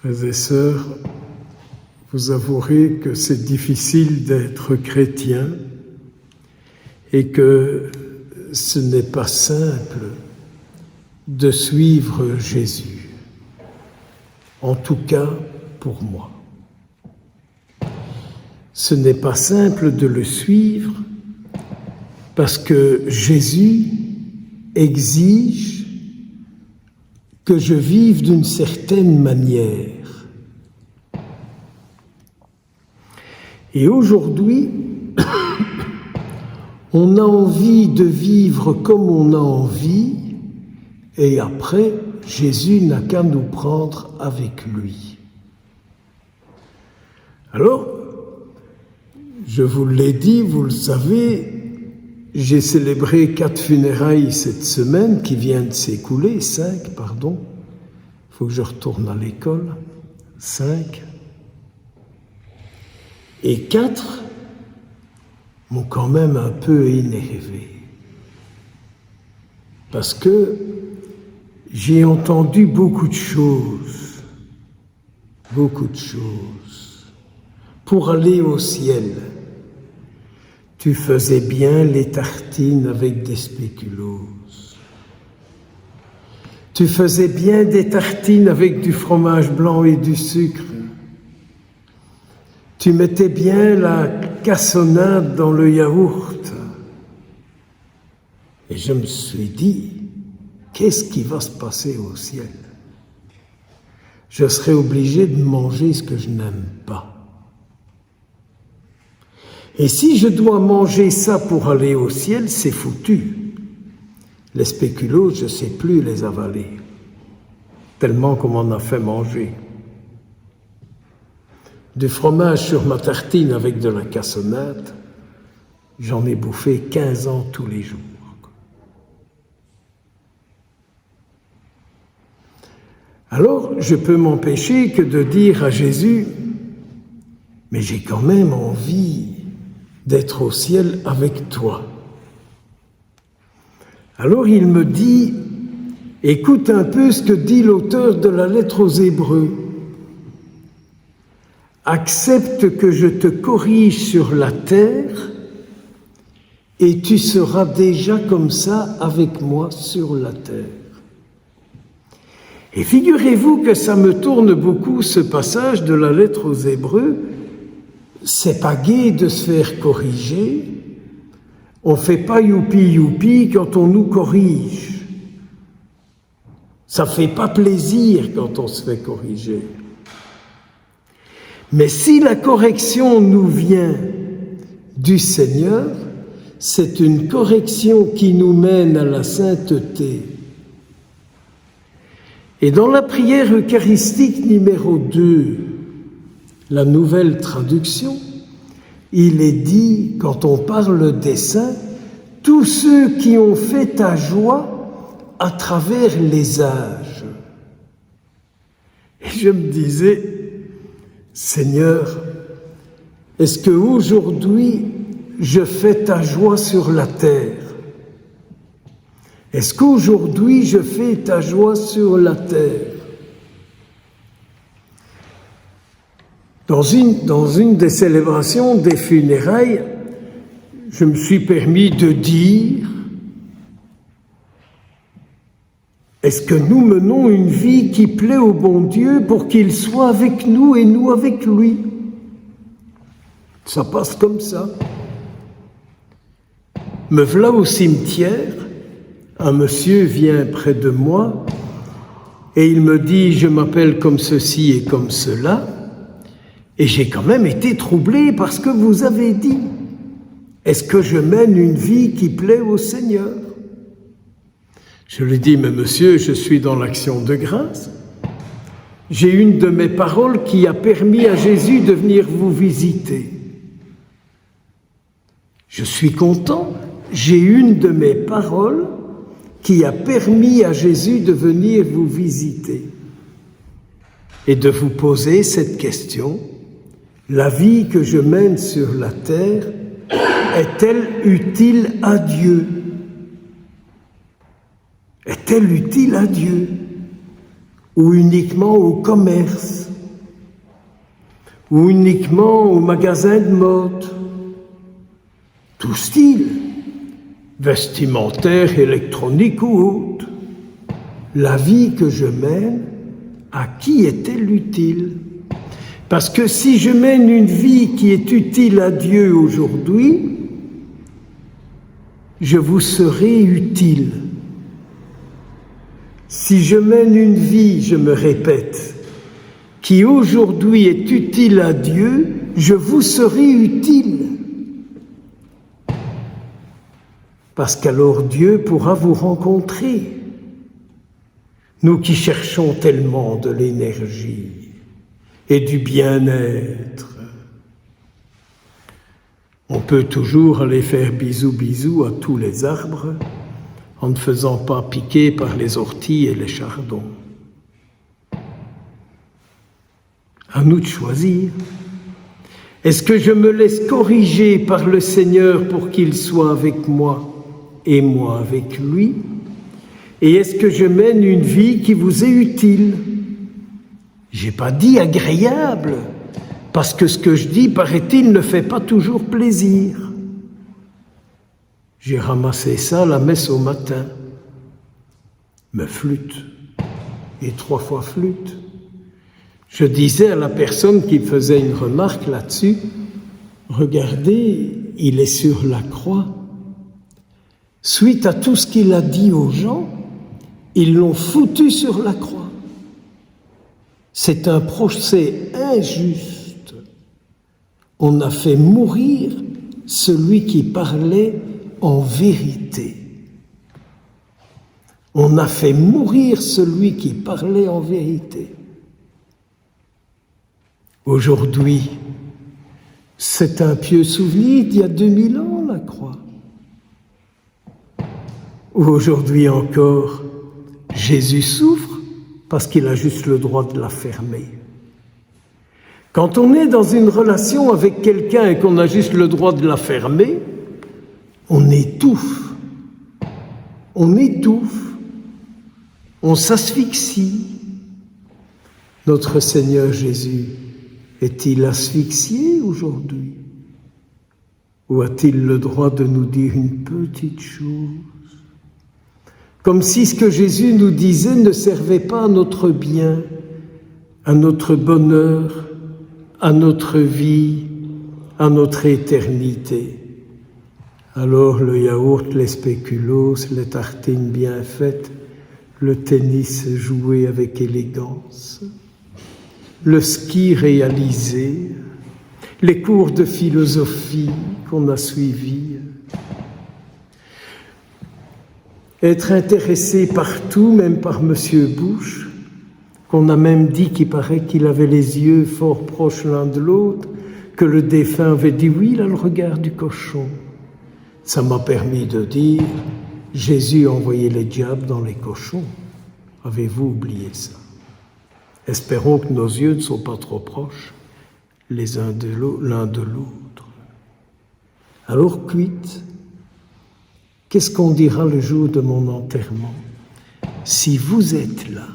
Frères et sœurs, vous avouerez que c'est difficile d'être chrétien et que ce n'est pas simple de suivre Jésus, en tout cas pour moi. Ce n'est pas simple de le suivre parce que Jésus exige que je vive d'une certaine manière. Et aujourd'hui, on a envie de vivre comme on a envie, et après, Jésus n'a qu'à nous prendre avec lui. Alors, je vous l'ai dit, vous le savez, j'ai célébré 4 funérailles cette semaine qui vient de s'écouler, 5, pardon. Il faut que je retourne à l'école. 5. Et 4 m'ont quand même un peu énervé. Parce que j'ai entendu beaucoup de choses. Pour aller au ciel. Tu faisais bien les tartines avec des spéculoos. Tu faisais bien des tartines avec du fromage blanc et du sucre. Tu mettais bien la cassonade dans le yaourt. Et je me suis dit, qu'est-ce qui va se passer au ciel? Je serai obligé de manger ce que je n'aime pas. Et si je dois manger ça pour aller au ciel, c'est foutu. Les spéculoos, je ne sais plus les avaler, tellement qu'on m'en a fait manger. Du fromage sur ma tartine avec de la cassonade, j'en ai bouffé 15 ans tous les jours. Alors, je peux m'empêcher que de dire à Jésus, mais j'ai quand même envie d'être au ciel avec toi. Alors il me dit, écoute un peu ce que dit l'auteur de la lettre aux Hébreux. Accepte que je te corrige sur la terre et tu seras déjà comme ça avec moi sur la terre. Et figurez-vous que ça me tourne beaucoup ce passage de la lettre aux Hébreux. C'est pas gai de se faire corriger. On fait pas youpi quand on nous corrige. Ça fait pas plaisir quand on se fait corriger. Mais si la correction nous vient du Seigneur, c'est une correction qui nous mène à la sainteté. Et dans la prière eucharistique numéro 2, la nouvelle traduction, il est dit, quand on parle des saints, tous ceux qui ont fait ta joie à travers les âges. Et je me disais, Seigneur, est-ce qu'aujourd'hui je fais ta joie sur la terre? Est-ce qu'aujourd'hui je fais ta joie sur la terre? Dans une des célébrations des funérailles, je me suis permis de dire, est-ce que nous menons une vie qui plaît au bon Dieu pour qu'il soit avec nous et nous avec lui? Ça passe comme ça. Me voilà au cimetière, un monsieur vient près de moi et il me dit, je m'appelle comme ceci et comme cela. Et j'ai quand même été troublé par ce que vous avez dit. Est-ce que je mène une vie qui plaît au Seigneur? Je lui dis, mais monsieur, je suis dans l'action de grâce. J'ai une de mes paroles qui a permis à Jésus de venir vous visiter. Je suis content. J'ai une de mes paroles qui a permis à Jésus de venir vous visiter et de vous poser cette question. La vie que je mène sur la terre est-elle utile à Dieu? Est-elle utile à Dieu? Ou uniquement au commerce? ou uniquement au magasin de mode. Tout style, vestimentaire, électronique ou autre. La vie que je mène, à qui est-elle utile? Parce que si je mène une vie qui est utile à Dieu aujourd'hui, je vous serai utile. Si je mène une vie, je me répète, qui aujourd'hui est utile à Dieu, je vous serai utile. Parce qu'alors Dieu pourra vous rencontrer. Nous qui cherchons tellement de l'énergie et du bien-être, on peut toujours aller faire bisous à tous les arbres en ne faisant pas piquer par les orties et les chardons. À nous de choisir. Est-ce que je me laisse corriger par le Seigneur pour qu'il soit avec moi et moi avec lui? Et est-ce que je mène une vie qui vous est utile? J'ai pas dit agréable, parce que ce que je dis, paraît-il, ne fait pas toujours plaisir. J'ai ramassé ça à la messe au matin. Mais flûte, et 3 fois flûte. Je disais à la personne qui faisait une remarque là-dessus, regardez, il est sur la croix. Suite à tout ce qu'il a dit aux gens, ils l'ont foutu sur la croix. C'est un procès injuste. On a fait mourir celui qui parlait en vérité. On a fait mourir celui qui parlait en vérité. Aujourd'hui, c'est un pieux souvenir d'il y a 2000 ans, la croix. Aujourd'hui encore, Jésus souffre parce qu'il a juste le droit de la fermer. Quand on est dans une relation avec quelqu'un et qu'on a juste le droit de la fermer, on étouffe. On étouffe. On s'asphyxie. Notre Seigneur Jésus est-il asphyxié aujourd'hui? Ou a-t-il le droit de nous dire une petite chose? Comme si ce que Jésus nous disait ne servait pas à notre bien, à notre bonheur, à notre vie, à notre éternité. Alors le yaourt, les spéculoos, les tartines bien faites, le tennis joué avec élégance, le ski réalisé, les cours de philosophie qu'on a suivis, être intéressé par tout, même par Monsieur Bush, qu'on a même dit qu'il paraît qu'il avait les yeux fort proches l'un de l'autre, que le défunt avait dit oui, il a le regard du cochon. Ça m'a permis de dire, Jésus envoyait les diables dans les cochons. Avez-vous oublié ça? Espérons que nos yeux ne sont pas trop proches l'un de l'autre. Alors, quitte, qu'est-ce qu'on dira le jour de mon enterrement? Si vous êtes là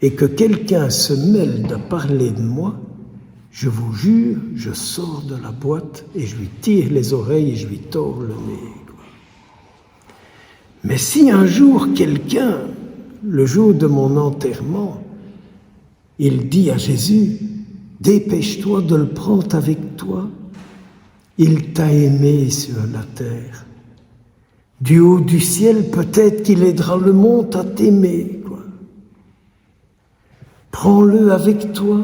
et que quelqu'un se mêle de parler de moi, je vous jure, je sors de la boîte et je lui tire les oreilles et je lui tords le nez. Mais si un jour quelqu'un, le jour de mon enterrement, il dit à Jésus, dépêche-toi de le prendre avec toi, il t'a aimé sur la terre. Du haut du ciel, peut-être qu'il aidera le monde à t'aimer, quoi. Prends-le avec toi.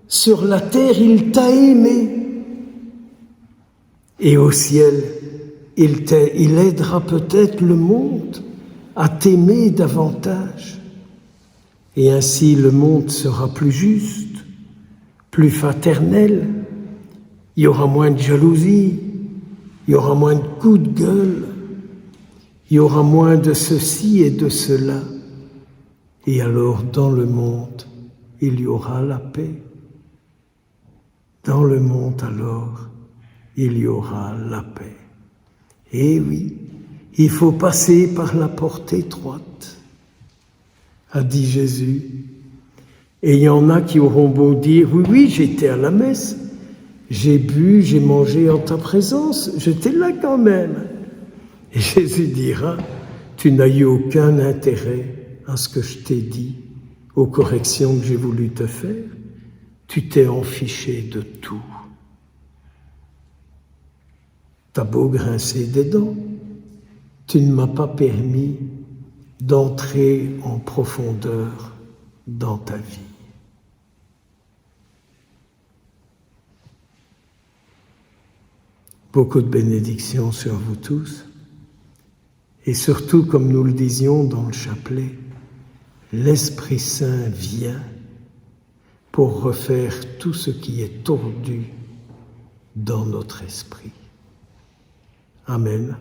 Sur la terre, il t'a aimé. Et au ciel, il aidera peut-être le monde à t'aimer davantage. Et ainsi, le monde sera plus juste, plus fraternel. Il y aura moins de jalousie, il y aura moins de coups de gueule. Il y aura moins de ceci et de cela. Et alors, dans le monde, il y aura la paix. Dans le monde, alors, il y aura la paix. Et oui, il faut passer par la porte étroite, a dit Jésus. Et il y en a qui auront beau dire, oui, oui, j'étais à la messe, j'ai bu, j'ai mangé en ta présence, j'étais là quand même. Et Jésus dira, tu n'as eu aucun intérêt à ce que je t'ai dit, aux corrections que j'ai voulu te faire, tu t'es enfiché de tout. T'as beau grincer des dents, tu ne m'as pas permis d'entrer en profondeur dans ta vie. Beaucoup de bénédictions sur vous tous, et surtout, comme nous le disions dans le chapelet, l'Esprit Saint vient pour refaire tout ce qui est tordu dans notre esprit. Amen.